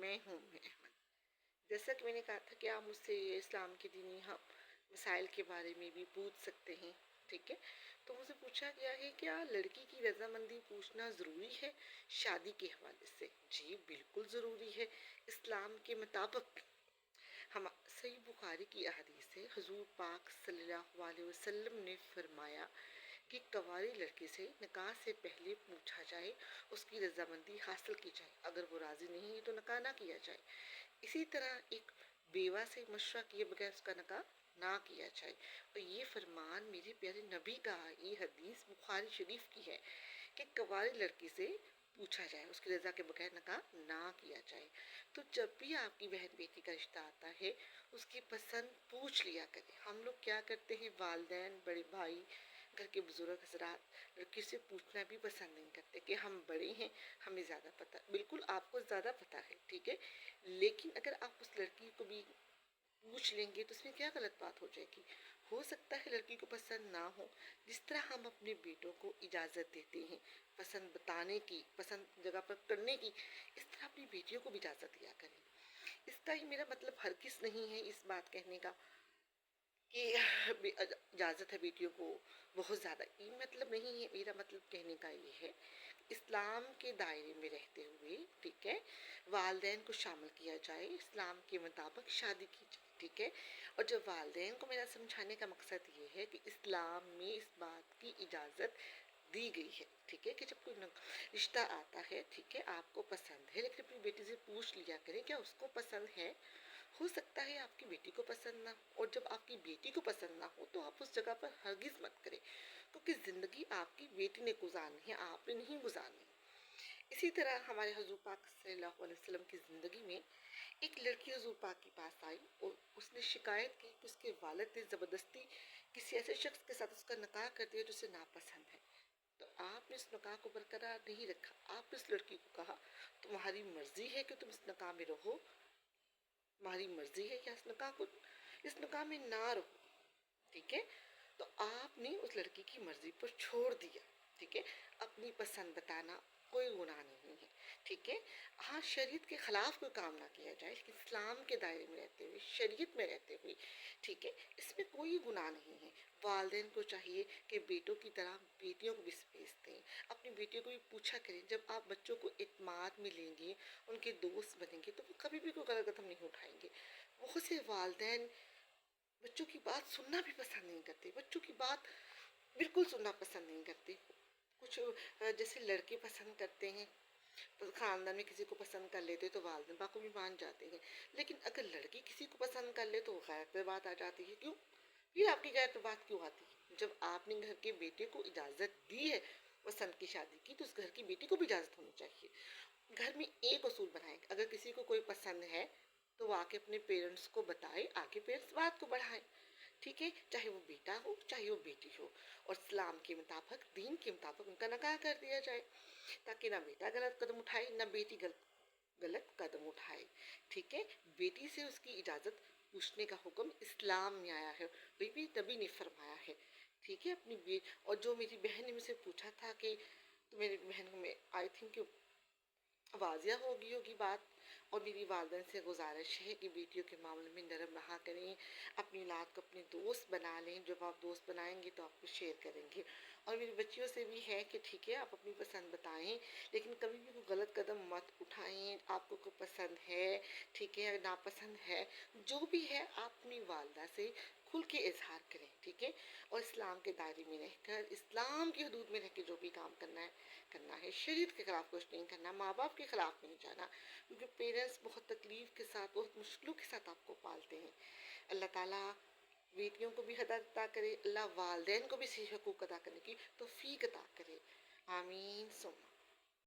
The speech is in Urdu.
میں ہوں احمد۔ جیسا کہ میں نے کہا تھا کہ آپ مجھ سے اسلام کے دینی مسائل کے بارے میں بھی پوچھ سکتے ہیں، ٹھیک ہے؟ تو مجھ سے پوچھا گیا ہے کیا لڑکی کی رضامندی پوچھنا ضروری ہے شادی کے حوالے سے؟ جی بالکل ضروری ہے۔ اسلام کے مطابق ہم صحیح بخاری کی احادیث ہے، حضور پاک صلی اللہ علیہ وسلم نے فرمایا کہ کنواری لڑکی سے نکاح سے پہلے پوچھا جائے، اس کی رضامندی حاصل کی جائے، اگر وہ راضی نہیں ہے تو نکاح نہ کیا جائے۔ اسی طرح ایک بیوہ سے مشورہ کیے بغیر اس کا نکاح نہ کیا جائے۔ اور یہ فرمان میرے پیارے نبی کا، یہ حدیث بخاری شریف کی ہے کہ کنواری لڑکی سے پوچھا جائے، اس کی رضا کے بغیر نکاح نہ کیا جائے۔ تو جب بھی آپ کی بہن بیٹی کا رشتہ آتا ہے، اس کی پسند پوچھ لیا کریں۔ ہم لوگ کیا کرتے ہیں، والدین، بڑے بھائی، گھر کے بزرگ حضرات لڑکی سے پوچھنا بھی پسند نہیں کرتے کہ ہم بڑے ہیں، ہمیں زیادہ پتہ۔ بالکل آپ کو زیادہ پتہ ہے، ٹھیک ہے، لیکن اگر آپ اس لڑکی کو بھی پوچھ لیں گے تو اس میں کیا غلط بات ہو جائے گی؟ ہو سکتا ہے لڑکی کو پسند نہ ہو۔ جس طرح ہم اپنے بیٹوں کو اجازت دیتے ہیں پسند بتانے کی، پسند جگہ پر کرنے کی، اس طرح اپنی بیٹیوں کو بھی اجازت دیا کریں۔ اس کا ہی میرا مطلب ہرگز نہیں ہے اس بات کہنے کا کہ اجازت ہے بیٹیوں کو بہت زیادہ، یہ مطلب نہیں ہے۔ میرا مطلب کہنے کا یہ ہے اسلام کے دائرے میں رہتے ہوئے، ٹھیک ہے، والدین کو شامل کیا جائے، اسلام کے مطابق شادی کی جائے، ٹھیک ہے۔ اور جب والدین کو میرا سمجھانے کا مقصد یہ ہے کہ اسلام میں اس بات کی اجازت دی گئی ہے، ٹھیک ہے، کہ جب کوئی رشتہ آتا ہے، ٹھیک ہے، آپ کو پسند ہے، لیکن اپنی بیٹی سے پوچھ لیا کریں کیا اس کو پسند ہے۔ ہو سکتا ہے آپ کی بیٹی کو پسند نہ ہو، اور جب آپ کی بیٹی کو پسند نہ ہو تو آپ اس جگہ پر ہرگز مت کریں، کیونکہ زندگی آپ کی بیٹی نے گزارنی ہے، آپ نے نہیں گزارنی۔ اسی طرح ہمارے حضور پاک صلی اللہ علیہ وسلم کی زندگی میں ایک لڑکی حضور پاک کے پاس آئی اور اس نے شکایت کی کہ اس کے والد نے زبردستی کسی ایسے شخص کے ساتھ اس کا نکاح کر دیا جو اسے ناپسند ہے۔ تو آپ نے اس نکاح کو برقرار نہیں رکھا، آپ نے اس لڑکی کو کہا تمہاری مرضی ہے کہ تم اس نکاح میں رہو، تمہاری مرضی ہے یا اس نکاح میں نہ رہو، ٹھیک ہے۔ تو آپ نے اس لڑکی کی مرضی پر چھوڑ دیا، ٹھیک ہے۔ اپنی پسند بتانا کوئی گناہ نہیں ہے، ٹھیک ہے۔ ہاں، شریعت کے خلاف کوئی کام نہ کیا جائے، لیکن اسلام کے دائرے میں رہتے ہوئے، شریعت میں رہتے ہوئے، ٹھیک ہے، اس میں کوئی گناہ نہیں ہے۔ والدین کو چاہیے کہ بیٹوں کی طرح بیٹیوں کو بھی اسپیس دیں، اپنی بیٹیوں کو بھی پوچھا کریں۔ جب آپ بچوں کو اعتماد میں لیں گے، ان کے دوست بنیں گے، تو وہ کبھی بھی کوئی غلط قدم نہیں اٹھائیں گے۔ بہت سے والدین بچوں کی بات سننا بھی پسند نہیں کرتے، بچوں کی بات بالکل سننا پسند نہیں کرتے۔ کچھ جیسے لڑکے پسند کرتے ہیں، خاندان میں کسی کو پسند کر لیتے تو والدین باپ کو بھی مان جاتے ہیں، لیکن اگر لڑکی کسی کو پسند کر لے تو غیر پہ بات آ جاتی ہے۔ کیوں؟ پھر آپ کی غیر پہ بات کیوں آتی ہے؟ جب آپ نے گھر کے بیٹے کو اجازت دی ہے پسند کی شادی کی، تو اس گھر کی بیٹی کو بھی اجازت ہونی چاہیے۔ گھر میں ایک اصول بنائیں، اگر کسی کو کوئی پسند ہے تو وہ آ کے اپنے پیرنٹس کو بتائے، آگے پیرنٹس بات کو بڑھائیں، ٹھیک ہے، چاہے وہ بیٹا ہو چاہے وہ بیٹی ہو، اور اسلام کے مطابق، دین کے مطابق ان کا نکاح کر دیا جائے، تاکہ نہ بیٹا غلط قدم اٹھائے نہ بیٹی غلط قدم اٹھائے، ٹھیک ہے۔ بیٹی سے اس کی اجازت پوچھنے کا حکم اسلام میں آیا ہے، وہ بھی نبی نے فرمایا ہے، ٹھیک ہے۔ اور جو میری بہن نے مجھ سے پوچھا تھا کہ تو میری بہن کو میں آئی تھنک واضح ہوگی بات، اور میری والدین سے گزارش ہے کہ بیٹیوں کے معاملے میں نرم رہا کریں، اپنی اولاد کو اپنے دوست بنا لیں، جب آپ دوست بنائیں گے تو آپ کو شیئر کریں گے۔ اور میری بچیوں سے بھی ہے کہ ٹھیک ہے، آپ اپنی پسند بتائیں، لیکن کبھی بھی کوئی غلط قدم مت اٹھائیں۔ آپ کو کوئی پسند ہے، ٹھیک ہے، ناپسند ہے، جو بھی ہے آپ اپنی والدہ سے کھل کے اظہار کریں، ٹھیک ہے۔ اور اسلام کے دائرے میں رہ کر، اسلام کی حدود میں رہ کے جو بھی کام کرنا ہے، شریعت کے خلاف کچھ نہیں کرنا، ماں باپ کے خلاف نہیں جانا، کیونکہ پیرنٹس بہت تکلیف کے ساتھ، بہت مشکلوں کے ساتھ آپ کو پالتے ہیں۔ اللہ تعالیٰ بیٹیوں کو بھی ہدایت عطا کرے، اللہ والدین کو بھی صحیح حقوق ادا کرنے کی توفیق عطا کرے، آمین ثم